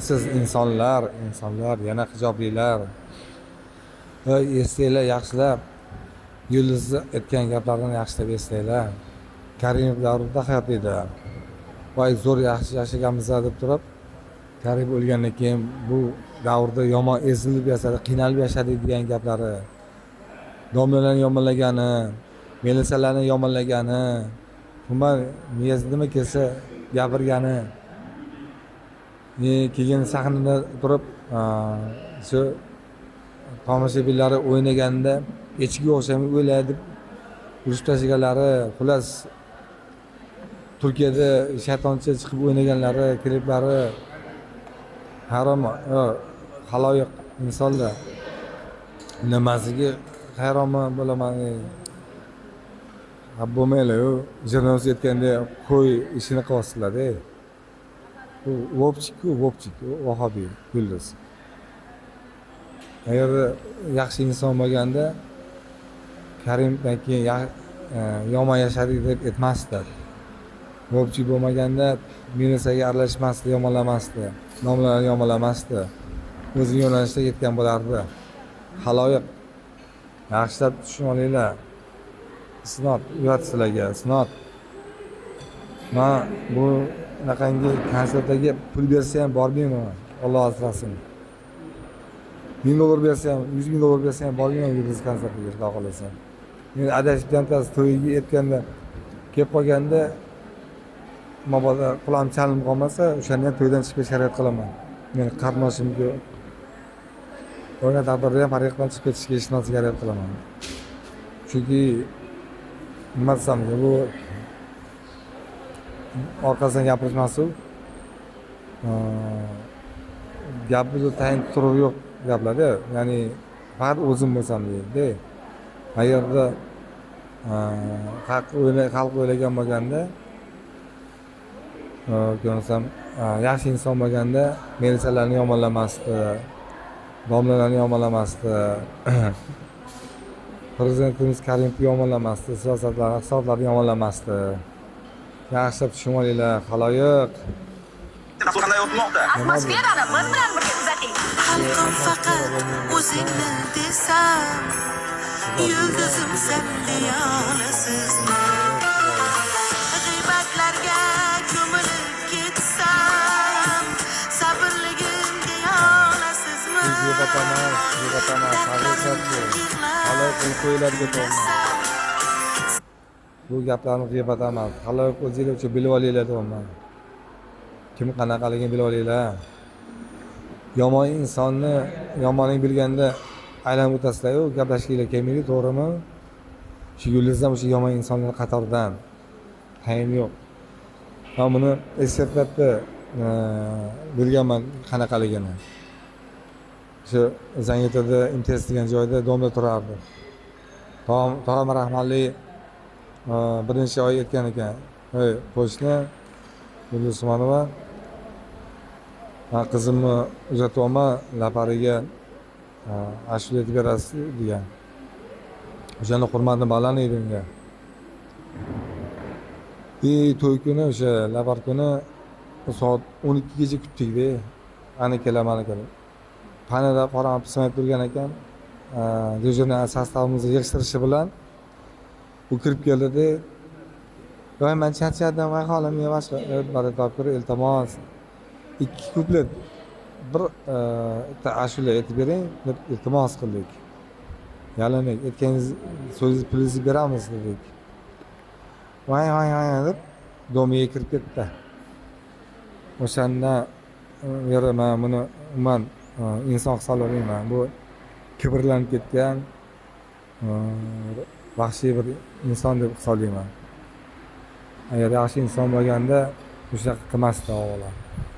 Siz insonlar yana hijoblilar. Esinglar yaxshilab, Yulduzning aytgan gaplarini yaxshilab eslanglar. Karimov davrida hayot edi. Voy zo'r yaxshi yashaganmiz deb turib, Karimov o'lgandan keyin bu davrda yomon ezilib yashadi, qiynalib yashadi degan gaplari, domlalarni yomonlagani, milisalarni yomonlagani, umuman miyasi nima kelsa gapirgani. Keyin sahnada turib, shu tomoshabinlari o'ynaganda echkiga o'xshamay o'yladi deb urishib tashlaganlari, xullas Turkiyada shaytoncha chiqib o'ynaganlari, kliplari harom, haloyiq insonlar nimasiga hayronman bo'laman. Bo'lmaylar-ku, jurnalist aytganda qo'y ishini qilyapsizlar-da. Bu vobchik, vahobiy Yulduz. Agar yaxshi inson bo'lganda Karimovdan keyin yomon yashadik deb aytmasdi. Vobchik bo'lmaganda milisaga aralashmasdi, yomonlamasdi, nomlarni yomonlamasdi. O'zining yo'nalishida ketgan bo'lardi. Haloyiq yaxshilab tushunib olinglar. Isnot uyat sizlarga, isnot. Men bu naqangi konsertlarga pul bersa ham bormayman. Alloh asrasin. $1000 bersa ham, $100,000 bersa ham bormayman Yulduz konsertiga, xudo xolasa. Men adashib jantasi to'yiga aytganda kelib qolganda, mabodo quloqim chalinib qolmasa, o'shanda ham to'ydan chiqib shariat qilaman. Men qardoshimga o'yna taqdirda ham haqiqatan chiqib ketishga ishonch shariat qilaman. Chunki nima desam, bu orqasidan gapirishmasu, gapni tayin turib yo'q gaplar-da. Ya'ni faqat o'zim bo'lsam deydi. Agarda xalq o'ylagan bo'lganda, ko'rsam yaxshi inson bo'lganda milisalarni yomonlamasdi, domlalarni yomonlamasdi, prezidentimiz Karimovni yomonlamasdi, siyosatlarni yomonlamasdi. Yaxshilab tushunib olinglar, haloyiq. Qanday o'tmoqda? Atmosferani biz bilan birga kuzating. Xalqim faqat o'zingni desam, yulduzim sen deya olasizmi? G'iybatlarga ko'milib ketsam, sabrligim deya olasizmi? Bu gaplarni g'iybat emas. Haloyiq o'zinglar uchun bilib olinglar deyman. Kim qanaqaligini bilib olinglar. Yomon insonni yomonlik bilganda aylanib o'tasizlar-ku, gaplashishinglar kelmaydi, to'g'rimi? Shu Yulduz ham o'sha yomon insonlar qatoridan. Tayin yo'q. Men buni ekspertlarda bilganman qanaqaligini. Shu Zangitada Imtiyoz degan joyda domla turardi. Tog'am rahmatli birinchi oy aytgan ekan, "Ey, qo'shni Yulduz Usmonova, qizimni uzatyapman, lapariga ashula aytib berasiz" degan. O'shani hurmatini balandlaydi unga. To'y kuni, o'sha lapar kuni soat 12 gacha kutdik-da. Ana kelaman ekan. Panada qorong'i pismayib turgan ekan. Dejurniy sostavimizni yig'ishtirishi bilan u kirib keldi-da. "Voy, men charchadim, voy holim, men boshqa bari topkir, iltimos 2 kuplet bir ashula aytib bering" deb iltimos qildik. Yalinik, aytganingiz so'zingiz pulingizni beramiz dedik. Voy deb domiga kirib ketdi. O'shanda men buni umuman inson hisoblamayman. Bu kibrlanib ketgan vahshiy bir inson deb hisoblayman. Agar yaxshi inson bo'lganda o'sha qilmasdi avvalo.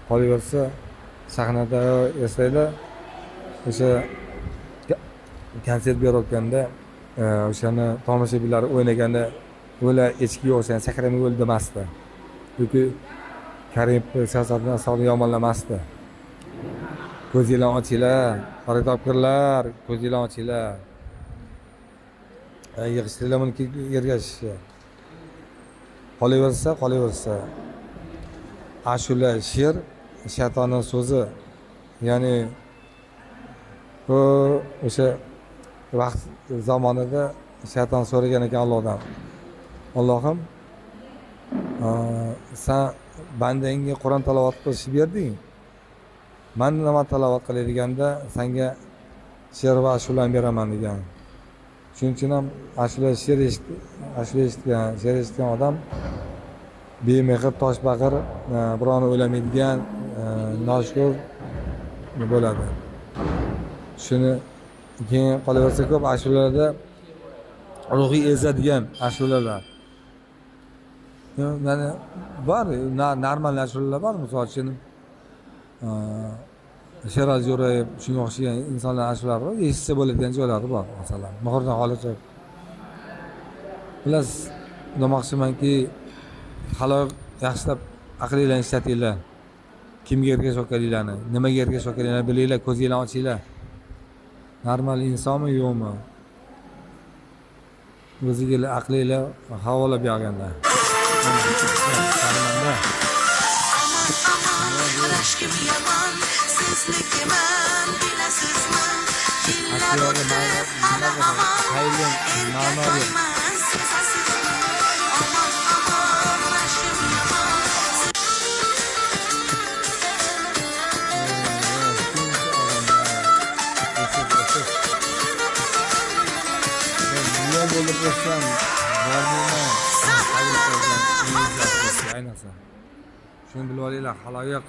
Qolaversa sahnada eslaylar, o'sha konsert berayotganda o'shani tomoshabinlar o'ynaganda o'la echkiga o'xshagan sakramay o'ldi demasdi. Chunki Karimov siyosatni asosini yomonlamasdi. Ko'zinglarni ochinglar, xaridorlar, ko'zinglarni ochinglar. Yig'ishtiringlar buni ergashishga. Qolaversa, ashula, she'r shaytonning so'zi, ya'ni bu o'sha vaqt zamonida shayton so'ragan ekan Allohdan, Allohim, sen bandangga Qur'on tilovat qilishni berding, man nima tilovat qilay deganda senga she'r va ashulani beraman degan. Shuning uchun ham ashula she'r eshitgan odam bemehr toshbaqir, birovni o'ylamaydigan, noshukur bo'ladi. Shuni keyin qolaversa ko'p ashulalarda ruhiy ezadigan ashulalar. Mana bor, normal ashulalar bor, misol uchun Sherali Jo'rayev shunga o'xshagan insonlar ashulari bor, eshitsa bo'ladigan joylari bor, masalan, Muhriddin Xoliqov. Xullas, demoqchimanki, xaloyiq yaxshilab aqlinglarni ishlatinglar. Kimga ergash o'tganinglarni, nimaga ergash o'tganinglarni bilinglar, ko'zinglarni ochinglar. Normal insonmi yo'qmi? O'zingizga aqlinglar havola berganlar. Rashkim yomon, siznikiman, bilasizmi? Yillar o'tib hali hamon erkakman, sezasizmi? Omon, omon, rashkim yomon. Milyon bo'lib o'tsam, ayniqsa. Shuni bilib olinglar, xaloyiq